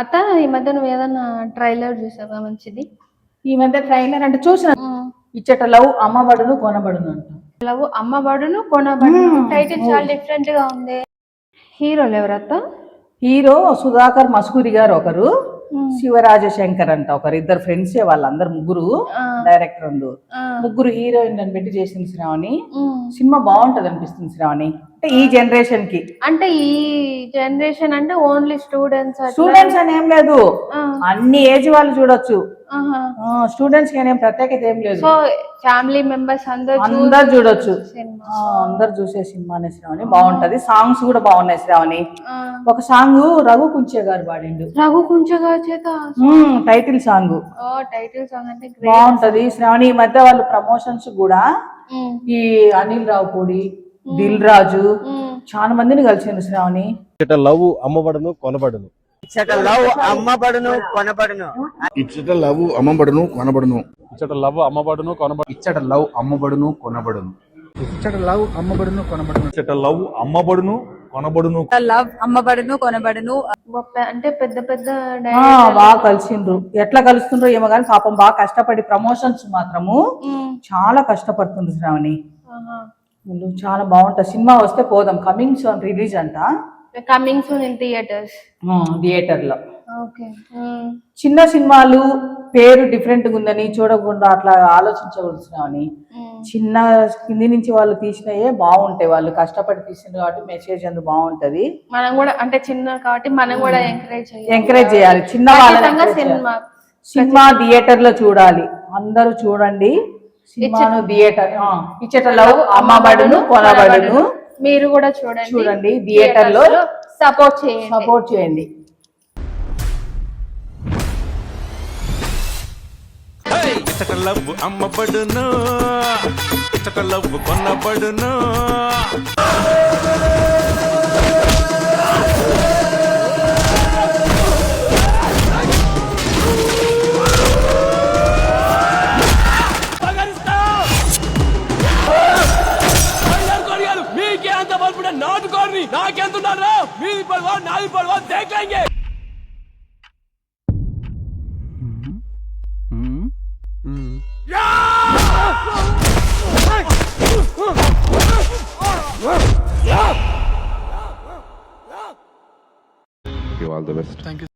అత్త ఈ మధ్య నువ్వు ఏదన్నా ట్రైలర్ చూసావా మంచిది? ఈ మధ్య ట్రైలర్ అంటే చూసిన ఇచ్చట లవ్ అమ్మబడును కొనబడును అంట. లవ్ అమ్మబడును కొనబడును టైటిల్ చాలా డిఫరెంట్ గా ఉంది. హీరోలు ఎవరత్త? హీరో సుధాకర్ మస్కూరి గారు ఒకరు, శివరాజశంకర్ అంట ఒకరు. ఇద్దరు ఫ్రెండ్స్ వాళ్ళందరు ముగ్గురు. డైరెక్టర్ ముగ్గురు హీరోయిన్ అని పెట్టి చేసింది శ్రావణి. సినిమా బాగుంటది అనిపిస్తుంది శ్రావణి. అంటే ఈ జనరేషన్ కి, అంటే ఈ జనరేషన్ అంటే ఓన్లీ స్టూడెంట్స్ అని ఏం లేదు, అన్ని ఏజ్ వాళ్ళు చూడొచ్చు. స్టూడెంట్స్ కి ప్రత్యేకత ఏం లేదు. సో ఫ్యామిలీ మెంబర్స్ అందరు చూడొచ్చు. అందరు చూసే సినిమానే శ్రావణి. బాగుంటది. సాంగ్స్ కూడా బాగున్నాయి శ్రావణి. ఒక సాంగ్ రఘు కుంచే గారు పాడిండు. రఘు కుంచే గారి చేత టైటిల్ సాంగ్. టైటిల్ సాంగ్ అంటే బాగుంటది శ్రావణి. ఈ మధ్య వాళ్ళు ప్రమోషన్స్ కూడా ఈ అనిల్ రావుపూడి, దిల్ రాజు చాలా మందిని కలిసిండు శ్రావణి. లవ్ అమ్మబడును కొనబడును. ఇచ్చట లవ్ అమ్మబడును కొనబడును. ఇచ్చట లవ్ అమ్మబడును కొనబడును. ఇచ్చట లవ్ అమ్మబడును కొనబడును. ఇచ్చట లవ్ అమ్మబడును కొనబడును. ఇచ్చట లవ్ అమ్మబడును కొనబడును. ఇచ్చట లవ్ అమ్మబడును కొనబడును. లవ్ అమ్మబడును కొనబడును. అంటే పెద్ద పెద్ద బాగా కలిసిండ్రు. ఎట్లా కలుస్తుండ్రో ఏమో కానీ పాపం బాగా కష్టపడి ప్రమోషన్స్ మాత్రము చాలా కష్టపడుతుండ్రు శ్రావణి. చాలా బాగుంటది. సినిమా వస్తే పోదాం. కమింగ్ సూన్ రిలీజ్ అంట. కమింగ్ సూన్ ఇన్ థియేటర్ లో. ఓకే. చిన్న సినిమాలు పేరు డిఫరెంట్ గా ఉందని చూడకుండా అట్లా ఆలోచించవలసినవని, చిన్న కింది నుంచి వాళ్ళు తీసినయే బాగుంటాయి. వాళ్ళు కష్టపడి తీసిన కాబట్టి మెసేజ్ అందుకు బాగుంటది. మనం కూడా అంటే చిన్న కాబట్టి మనం కూడా ఎంకరేజ్ చేయాలి. చిన్న వాళ్ళ సినిమా థియేటర్ లో చూడాలి. అందరూ చూడండి సినిమాను థియేటర్. ఇచ్చట లవ్ అమ్మబడును కొనబడును మీరు కూడా చూడండి థియేటర్ లో. సపోర్ట్ చేయండి. ఇచ్చట లవ్ అమ్మబడును, ఇచ్చట లవ్ కొనబడును. మీకే అంత బల్పుడే నాటుకోండి, నాకెంతున్నారా? మీది పడవా నాది పడవా దేఖేంగే. You all the best. Thank you.